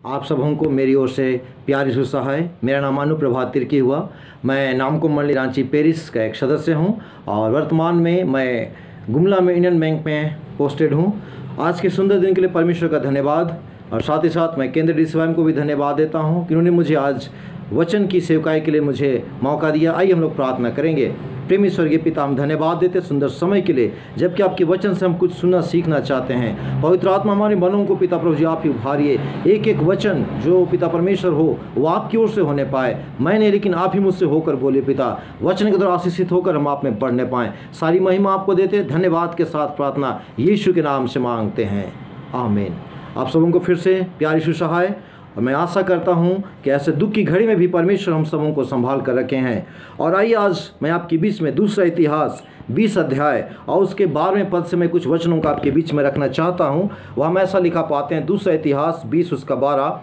आप सबों को मेरी ओर से प्यारी सुसहा है। मेरा नाम अनुप्रभात तिर्की हुआ। मैं नामकुम मंडली रांची पेरिस का एक सदस्य हूं और वर्तमान में मैं गुमला में इंडियन बैंक में पोस्टेड हूं। आज के सुंदर दिन के लिए परमेश्वर का धन्यवाद और साथ ही साथ मैं केंद्रीय डीसीवाई को भी धन्यवाद देता हूं कि उन्होंने मुझे आज वचन की सेवकाई के लिए मुझे मौका दिया। आइए हम लोग प्रार्थना करेंगे। प्रेमी स्वर्गीय पिता, हम धन्यवाद देते सुंदर समय के लिए, जबकि आपके वचन से हम कुछ सुनना सीखना चाहते हैं। पवित्र आत्मा हमारे मनों को पिता प्रभु जी आप ही उभारिए। एक एक वचन जो पिता परमेश्वर हो वो आपकी ओर से होने पाए। मैं नहीं, लेकिन आप ही मुझसे होकर बोले पिता। वचन के द्वारा आशीषित होकर हम आप में बढ़ने पाएँ। सारी महिमा आपको देते, धन्यवाद के साथ प्रार्थना यीशु के नाम से मांगते हैं, आमीन। आप सबों को फिर से प्यारी सुसहाय और मैं आशा करता हूं कि ऐसे दुख की घड़ी में भी परमेश्वर हम सबों को संभाल कर रखे हैं। और आइए आज मैं आपके बीच में दूसरा इतिहास 20 अध्याय और उसके 12वें पद से मैं कुछ वचनों का आपके बीच में रखना चाहता हूं। वह हम ऐसा लिखा पाते हैं, दूसरा इतिहास 20 उसका 12।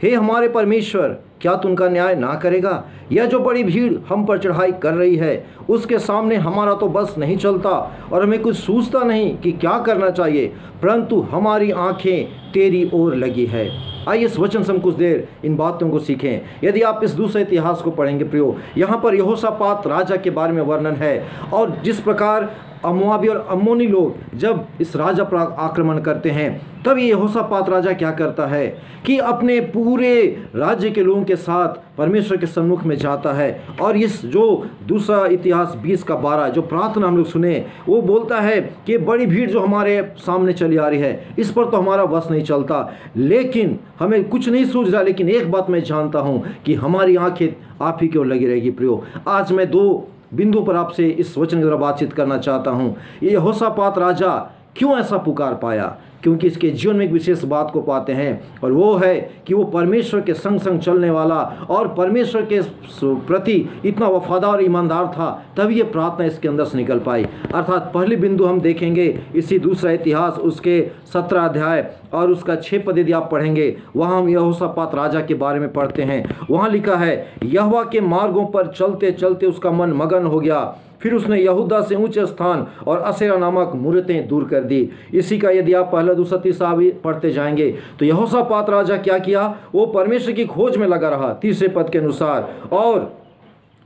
हे हमारे परमेश्वर, क्या तू उनका न्याय ना करेगा? यह जो बड़ी भीड़ हम पर चढ़ाई कर रही है, उसके सामने हमारा तो बस नहीं चलता और हमें कुछ सूझता नहीं कि क्या करना चाहिए, परंतु हमारी आंखें तेरी ओर लगी है। आइए इस वचन से हम कुछ देर इन बातों को सीखें। यदि आप इस दूसरे इतिहास को पढ़ेंगे प्रियो, यहाँ पर यहोशापात राजा के बारे में वर्णन है और जिस प्रकार मोआबी और अम्मोनी लोग जब इस राजा पर आक्रमण करते हैं, तब ये यहोशापात राजा क्या करता है कि अपने पूरे राज्य के लोगों के साथ परमेश्वर के सम्मुख में जाता है। और इस जो दूसरा इतिहास 20 का 12 जो प्रार्थना हम लोग सुने, वो बोलता है कि बड़ी भीड़ जो हमारे सामने चली आ रही है, इस पर तो हमारा वश नहीं चलता, लेकिन हमें कुछ नहीं सूझ रहा, लेकिन एक बात मैं जानता हूँ कि हमारी आंखें आप ही की ओर लगी रहेगी। प्रियो, आज मैं 2 बिंदु पर आपसे इस वचन के द्वारा बातचीत करना चाहता हूँ। ये यहोशापात राजा क्यों ऐसा पुकार पाया? क्योंकि इसके जीवन में एक विशेष बात को पाते हैं और वो है कि वो परमेश्वर के संग संग चलने वाला और परमेश्वर के प्रति इतना वफादार और ईमानदार था, तभी ये प्रार्थना इसके अंदर से निकल पाई। अर्थात पहली बिंदु हम देखेंगे इसी दूसरा इतिहास उसके 17 अध्याय और उसका 6 पद यदि आप पढ़ेंगे, वहाँ हम यहोशापात राजा के बारे में पढ़ते हैं। वहाँ लिखा है, यहोवा के मार्गों पर चलते चलते उसका मन मगन हो गया, फिर उसने यहूदा से ऊंचे स्थान और असेरा नामक मूर्तें दूर कर दी। इसी का यदि आप पहला दूसरा तीसरा भी पढ़ते जाएंगे तो यहोशापात राजा क्या किया? वो परमेश्वर की खोज में लगा रहा, तीसरे पद के अनुसार, और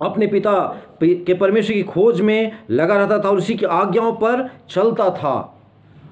अपने पिता के परमेश्वर की खोज में लगा रहता था और उसी की आज्ञाओं पर चलता था।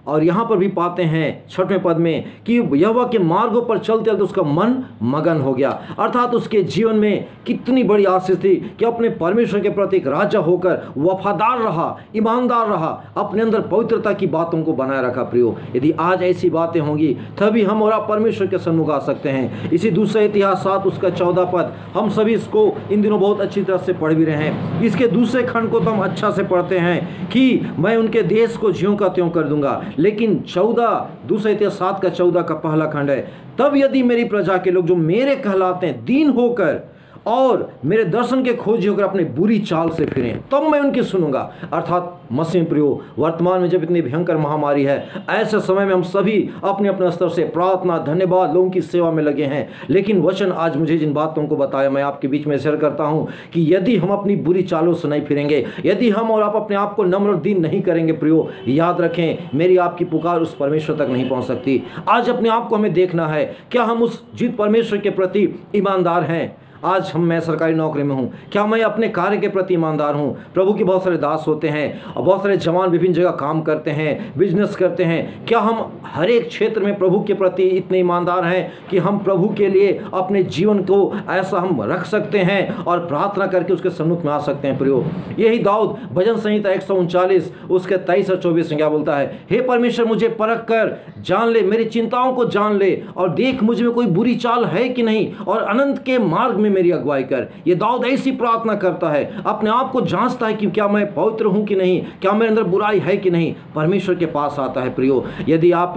और यहाँ पर भी पाते हैं 6वें पद में कि यहोवा के मार्गों पर चलते चलते उसका मन मगन हो गया। अर्थात उसके जीवन में कितनी बड़ी आशीष थी कि अपने परमेश्वर के प्रति एक राजा होकर वफादार रहा, ईमानदार रहा, अपने अंदर पवित्रता की बातों को बनाए रखा। प्रियो, यदि आज ऐसी बातें होंगी तभी हम और आप परमेश्वर के सम्मुख आ सकते हैं। इसी दूसरा इतिहास 7 उसका 14 पद हम सभी इसको इन दिनों बहुत अच्छी तरह से पढ़ भी रहे हैं। इसके दूसरे खंड को तो हम अच्छा से पढ़ते हैं कि मैं उनके देश को ज्यों का त्यों कर दूंगा, लेकिन 14 दूसरा इतिहास 7 का 14 का पहला खंड है, तब यदि मेरी प्रजा के लोग जो मेरे कहलाते हैं दीन होकर और मेरे दर्शन के खोजी होकर अपनी बुरी चाल से फिरें, तब मैं उनकी सुनूंगा। अर्थात मसीह प्रियो, वर्तमान में जब इतनी भयंकर महामारी है, ऐसे समय में हम सभी अपने अपने स्तर से प्रार्थना, धन्यवाद, लोगों की सेवा में लगे हैं। लेकिन वचन आज मुझे जिन बातों को बताया मैं आपके बीच में शेयर करता हूं कि यदि हम अपनी बुरी चालों से नहीं फिरेंगे, यदि हम और आप अपने आप को नम्र और दीन नहीं करेंगे प्रियो, याद रखें मेरी आपकी पुकार उस परमेश्वर तक नहीं पहुंच सकती। आज अपने आप को हमें देखना है, क्या हम उस जिस परमेश्वर के प्रति ईमानदार हैं? आज मैं सरकारी नौकरी में हूँ, क्या मैं अपने कार्य के प्रति ईमानदार हूँ? प्रभु के बहुत सारे दास होते हैं और बहुत सारे जवान विभिन्न जगह काम करते हैं, बिजनेस करते हैं। क्या हम हर एक क्षेत्र में प्रभु के प्रति इतने ईमानदार हैं कि हम प्रभु के लिए अपने जीवन को ऐसा हम रख सकते हैं और प्रार्थना करके उसके सम्मुख में आ सकते हैं? प्रियो, यही दाऊद भजन संहिता 139 उसके 23 और 24 में क्या बोलता है? हे परमेश्वर, मुझे परख कर जान ले, मेरी चिंताओं को जान ले और देख मुझ में कोई बुरी चाल है कि नहीं, और अनंत के मार्ग में मेरी अगुवाई कर। ये दाऊद ऐसी प्रार्थना करता है, अपने आप को जांचता है कि क्या मैं पवित्र हूं कि नहीं, क्या मेरे अंदर बुराई है कि नहीं, परमेश्वर के पास आता है। प्रियो, यदि आप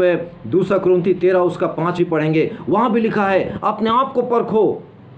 दूसरा कुरिन्थी 13 उसका 5 भी पढ़ेंगे, वहां भी लिखा है, अपने आप को परखो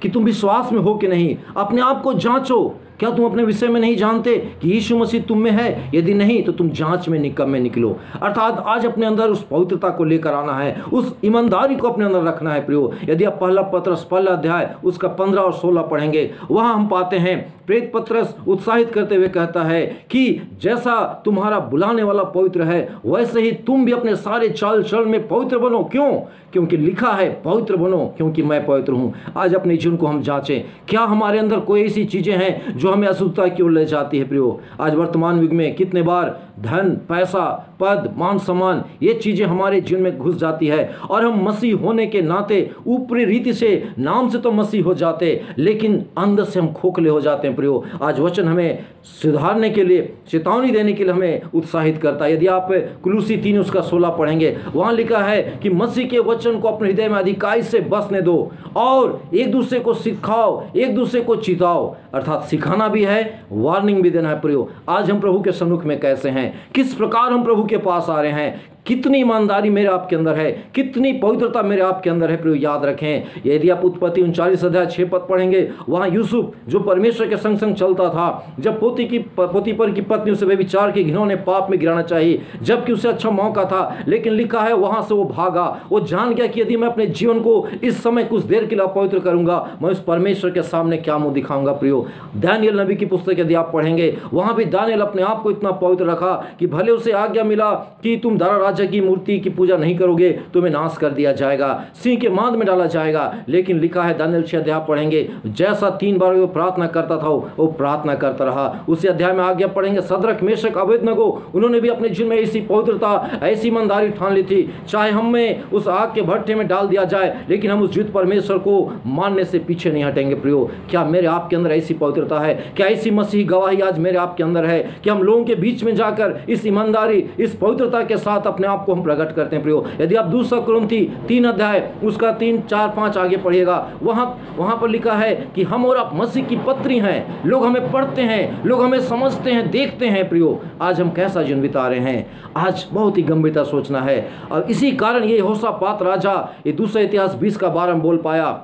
कि तुम विश्वास में हो कि नहीं, अपने आप को जांचो क्या तुम अपने विषय में नहीं जानते कि यीशु मसीह तुम में है? यदि नहीं तो तुम जांच में निकम्मे निकलो। अर्थात आज अपने अंदर उस पवित्रता को लेकर आना है, उस ईमानदारी को अपने अंदर रखना है प्रियो। यदि आप पहला पत्रस पहला अध्याय उसका 15 और 16 पढ़ेंगे, वहां हम पाते हैं प्रेरित पत्रस उत्साहित करते हुए कहता है कि जैसा तुम्हारा बुलाने वाला पवित्र है वैसे ही तुम भी अपने सारे चाल चलन में पवित्र बनो। क्यों? क्योंकि लिखा है पवित्र बनो क्योंकि मैं पवित्र हूं। आज अपने जीवन को हम जांचें, क्या हमारे अंदर कोई ऐसी चीजें हैं जो हमें अशुद्धता की ओर ले जाती है प्रियो? आज वर्तमान युग में कितने बार धन, पैसा, पद, मान सम्मान, ये चीजें हमारे जीवन में घुस जाती है और हम मसीह होने के नाते ऊपरी रीति से नाम से तो मसीह हो जाते, लेकिन अंदर से हम खोखले हो जाते हैं प्रियो। आज वचन हमें सुधारने के लिए, चेतावनी देने के लिए हमें उत्साहित करता है। यदि आप कुलूसी 3 उसका 16 पढ़ेंगे, वहां लिखा है कि मसीह के वचन को अपने हृदय में अधिकाई से बसने दो और एक दूसरे को सिखाओ, एक दूसरे को चिताओ। अर्थात सिखाना भी है, वार्निंग भी देना है प्रियो। आज हम प्रभु के सम्मुख में कैसे हैं, किस प्रकार हम प्रभु के पास आ रहे हैं, कितनी ईमानदारी मेरे आपके अंदर है, कितनी पवित्रता मेरे आपके अंदर है प्रियो। याद रखें, यदि आप उत्पत्ति 39 अध्याय 6 पद पढ़ेंगे, वहां यूसुफ जो परमेश्वर के संग संग चलता था, जब पोतीपर की पत्नी उसे व्यभिचार के घिनौने पाप में गिराना चाहिए, जबकि उसे अच्छा मौका था, लेकिन लिखा है वहां से वो भागा। वो जान गया कि यदि मैं अपने जीवन को इस समय कुछ देर के लिए अपवित्र करूंगा, मैं उस परमेश्वर के सामने क्या मुंह दिखाऊंगा प्रियो। दानियेल नबी की पुस्तक यदि आप पढ़ेंगे, वहां भी दानियेल अपने आप को इतना पवित्र रखा कि भले उसे आज्ञा मिला कि तुम दारा राजा की मूर्ति की पूजा नहीं करोगे, तुम्हें नाश कर दिया जाएगा, सिंह के मांद में डाला जाएगा, लेकिन लिखा है दानियेल 6 अध्याय पढ़ेंगे, जैसा 3 बार वो प्रार्थना करता था वो प्रार्थना करता रहा। उसी अध्याय में आज्ञा पढ़ेंगे, सद्रक, मेशक, अबेदनगो, उन्होंने भी अपने जीवन में ऐसी पवित्रता, ऐसी ईमानदारी ठान ली थी, चाहे हमें उस आग के भट्ठे में डाल दिया जाए, लेकिन हम उस जीवित परमेश्वर को मानने से पीछे नहीं हटेंगे प्रियो। क्या मेरे आपके अंदर ऐसी पवित्रता है? क्या ऐसी मसीही गवाही आज मेरे आपके अंदर है कि हम लोगों के बीच में जाकर इस ईमानदारी, इस पवित्रता के साथ अपने आप को हम प्रकट करते हैं प्रियो? यदि आप 2 कुरिन्थी 3 अध्याय उसका 3, 4, 5 आगे पढ़िएगा, वहां पर लिखा है कि हम और आप मसीह की पत्री हैं, लोग हमें पढ़ते हैं, लोग हमें समझते हैं, देखते हैं प्रियो। आज हम कैसा जीवन बिता रहे हैं? आज बहुत ही गंभीरता सोचना है। और इसी कारण ये यहोशापात राजा ये 2 इतिहास 20 का 12 में बोल पाया,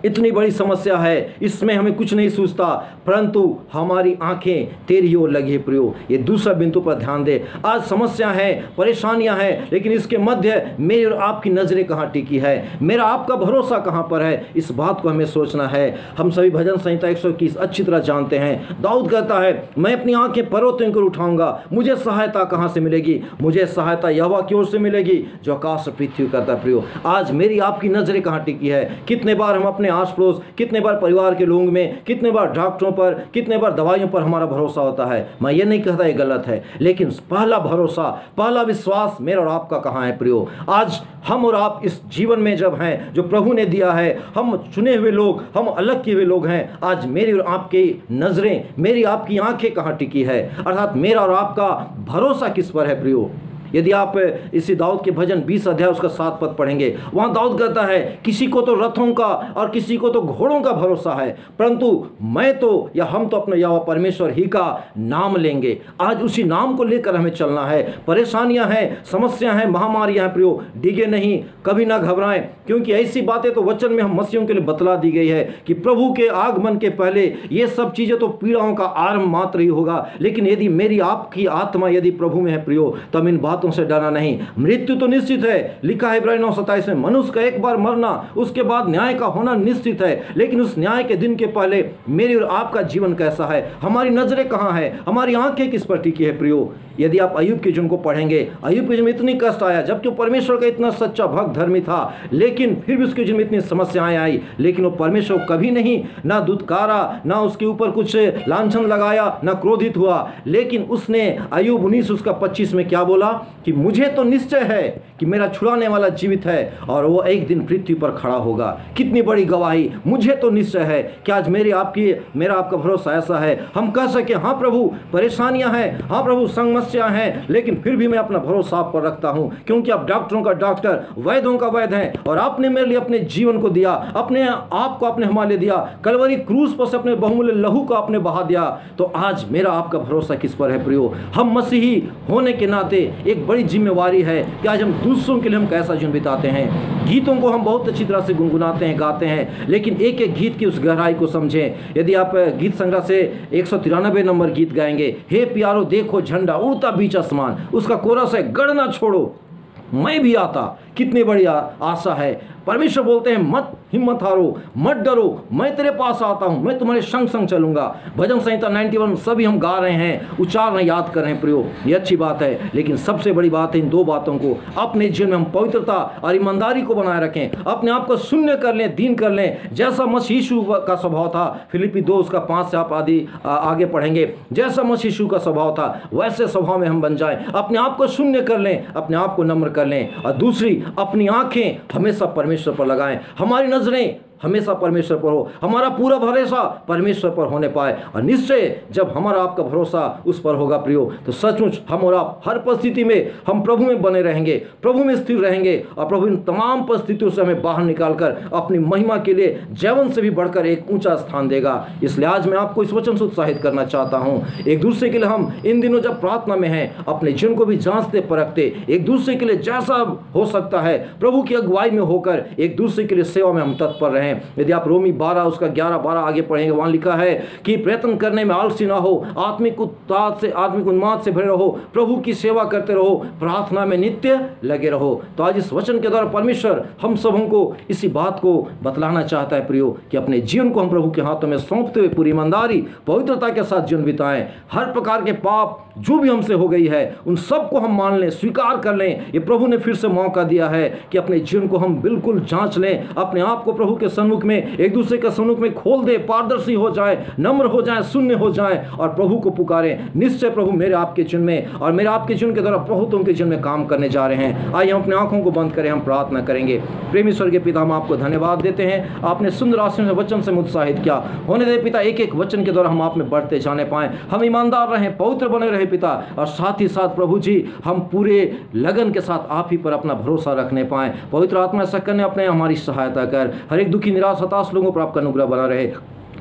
इतनी बड़ी समस्या है, इसमें हमें कुछ नहीं सूझता, परंतु हमारी आंखें तेरी ओर लगी है प्रियो। ये दूसरा बिंदु पर ध्यान दे। आज समस्या है, परेशानियां हैं, लेकिन इसके मध्य मेरी और आपकी नजरें कहाँ टिकी है, मेरा आपका भरोसा कहाँ पर है, इस बात को हमें सोचना है। हम सभी भजन संहिता 121 अच्छी तरह जानते हैं। दाऊद कहता है, मैं अपनी आंखें पर्वतों को उठाऊंगा, मुझे सहायता कहाँ से मिलेगी? मुझे सहायता यहोवा की ओर से मिलेगी जो आकाश और पृथ्वी करता है प्रियो। आज मेरी आपकी नजरें कहाँ टिकी है? कितने बार हम अपने आस पड़ोस, कितने बार परिवार के लोगों में, कितने बार डॉक्टरों पर, कितने बार दवाइयों पर हमारा भरोसा होता है। मैं ये नहीं कहता ये गलत है, लेकिन पहला भरोसा, पहला विश्वास मेरा और आपका कहाँ है प्रियो? आज हम और आप इस जीवन में जब हैं, जो प्रभु ने दिया है, हम चुने हुए लोग, हम अलग किए हुए लोग हैं। आज मेरी और आपकी नजरें, मेरी आपकी आंखें कहाँ टिकी है? अर्थात मेरा और आपका भरोसा किस पर है प्रियो? यदि आप इसी दाऊद के भजन 20 अध्याय उसका 7 पद पढ़ेंगे, वहां दाऊद कहता है, किसी को तो रथों का और किसी को तो घोड़ों का भरोसा है, परंतु मैं तो या हम तो अपने यहोवा परमेश्वर ही का नाम लेंगे। आज उसी नाम को लेकर हमें चलना है। परेशानियां हैं, समस्या हैं, महामारियां हैं प्रियो, डिगे नहीं, कभी ना घबराएं, क्योंकि ऐसी बातें तो वचन में हम मसीहों के लिए बतला दी गई है कि प्रभु के आगमन के पहले ये सब चीजें तो पीड़ाओं का आरंभ मात्र ही होगा। लेकिन यदि मेरी आपकी आत्मा यदि प्रभु में है प्रियो, तो हम इन बातों से डरना नहीं। मृत्यु तो निश्चित है, लिखा है इब्रानी 9:27 में, मनुष्य का एक बार मरना, उसके बाद न्याय का होना निश्चित है। लेकिन उस न्याय के दिन के पहले मेरी और आपका जीवन कैसा है? हमारी नजरें कहां है? हमारी आंखें किस पर टिकी है प्रियो? यदि आप अय्यूब के जीवन को पढ़ेंगे, अय्यूब के जीवन में इतनी कष्ट आया, जबकि वो परमेश्वर का इतना सच्चा भक्त धर्मी था, लेकिन फिर भी उसके जीवन में इतनी समस्याएं आई, लेकिन वो परमेश्वर को कभी नहीं ना दुत्कारा, ना उसके ऊपर कुछ लांछन लगाया, ना क्रोधित हुआ। लेकिन उसने अय्यूब 19 उसका 25 में क्या बोला कि मुझे तो निश्चय है कि मेरा छुड़ाने वाला जीवित है और वो एक दिन पृथ्वी पर खड़ा होगा। कितनी बड़ी गवाही, मुझे तो निश्चय है। कि आज मेरा आपका भरोसा ऐसा है, हम कह सके हाँ प्रभु परेशानियां हैं, हाँ प्रभु समस्या हैं, लेकिन फिर भी मैं अपना भरोसा आप पर रखता हूं, क्योंकि आप डॉक्टरों का डॉक्टर, वैद्यों का वैद्य हैं और आपने मेरे लिए अपने जीवन को दिया, अपने आप को आपने हमारे लिए दिया, कलवरी क्रूस पर से अपने बहुमूल्य लहू को आपने बहा दिया। तो आज मेरा आपका भरोसा किस पर है प्रियो? हम मसीही होने के नाते एक एक बड़ी जिम्मेवारी है कि आज हम दूसरों के लिए हम कैसा जीवन बिताते हैं। गीतों को हम बहुत अच्छी तरह से गुनगुनाते हैं, गाते हैं, लेकिन एक एक गीत की उस गहराई को समझें। यदि आप गीत संग्रह से 193 नंबर गीत गाएंगे, हे प्यारो देखो झंडा उड़ता बीच आसमान, उसका कोरस है गढ़ना छोड़ो मैं भी आता। कितनी बड़ी आशा है। परमेश्वर बोलते हैं मत हिम्मत हारो, मत डरो, मैं तेरे पास आता हूं, मैं तुम्हारे संग संग चलूंगा। भजन संहिता 91 सभी हम गा रहे हैं, उच्चारण याद कर रहे हैं प्रियो, ये अच्छी बात है। लेकिन सबसे बड़ी बात है इन दो बातों को अपने जीवन में हम पवित्रता और ईमानदारी को बनाए रखें, अपने आप को शून्य कर लें, दीन कर लें, जैसा मसीह यीशु का स्वभाव था। फिलिप्पी 2 उसका 5 से आप आगे पढ़ेंगे। जैसा मसीह यीशु का स्वभाव था वैसे स्वभाव में हम बन जाएं, अपने आप को शून्य कर लें, अपने आप को नम्र कर लें। और दूसरी, अपनी आंखें हमेशा परमेश्वर पर लगाएं, हमारी नजरें हमेशा परमेश्वर पर हो, हमारा पूरा भरोसा परमेश्वर पर होने पाए। और निश्चय जब हमारा आपका भरोसा उस पर होगा प्रियो, तो सचमुच हम और आप हर परिस्थिति में हम प्रभु में बने रहेंगे, प्रभु में स्थिर रहेंगे, और प्रभु इन तमाम परिस्थितियों से हमें बाहर निकालकर अपनी महिमा के लिए जीवन से भी बढ़कर एक ऊंचा स्थान देगा। इसलिए आज मैं आपको इस वचन से उत्साहित करना चाहता हूँ। एक दूसरे के लिए हम इन दिनों जब प्रार्थना में हैं, अपने जीवन को भी जांचते परखते, एक दूसरे के लिए जैसा हो सकता है प्रभु की अगुवाई में होकर एक दूसरे के लिए सेवा में हम तत्पर रहें। यदि आप रोमी 12 उसका 11-12 आगे पढ़ेंगे, वहां लिखा है कि प्रयत्न करने में आलसी ना हो, आत्मिक उन्माद से भरे रहो, प्रभु की सेवा करते रहो, प्रार्थना में नित्य लगे रहो। तो आज इस वचन के द्वारा परमेश्वर हम सबों को इसी बात को बतलाना चाहता है प्रियो, कि अपने जीवन को हम प्रभु के हाथों में सौंपते हुए पूरी ईमानदारी पवित्रता के साथ जीवन बिताएं। हर प्रकार के पाप जो भी हमसे हो गई है उन सबको हम मान लें, स्वीकार कर लें। ये प्रभु ने फिर से मौका दिया है कि अपने जीवन को हम बिल्कुल जांच लें, अपने आप को प्रभु के सन्मुख में, एक दूसरे के सन्मुख में खोल दे, पारदर्शी हो जाए, नम्र हो जाए, शून्य हो जाए और प्रभु को पुकारें। निश्चय प्रभु मेरे आपके जीवन में और मेरे आपके जीवन के द्वारा बहुतों के जीवन में काम करने जा रहे हैं। आइए हम अपनी आंखों को बंद करें, हम प्रार्थना करेंगे। प्रेमी स्वर्गीय पिता, हम आपको धन्यवाद देते हैं, आपने सुंदर आशीष से वचन से उत्साहित किया। होने दे पिता, एक एक वचन के द्वारा हम आप में बढ़ते जाने पाए, हम ईमानदार रहें, पवित्र बने रहे पिता, और साथ ही साथ प्रभु जी हम पूरे लगन के साथ आप ही पर अपना भरोसा रखने पाएं। पवित्र आत्मा ऐसा करने अपने हमारी सहायता कर, हर एक दुखी निराश हताश लोगों पर आपका अनुग्रह बना रहे।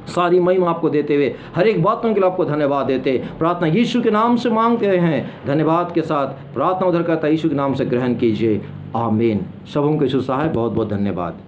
सारी महिमा आपको देते हुए हर एक बातों के लिए आपको धन्यवाद देते, प्रार्थना यीशु के नाम से मांगते हैं। धन्यवाद के साथ प्रार्थना उधर करता यीशु के नाम से ग्रहण कीजिए, आमीन। सबों को यीशु सहाय, बहुत बहुत धन्यवाद।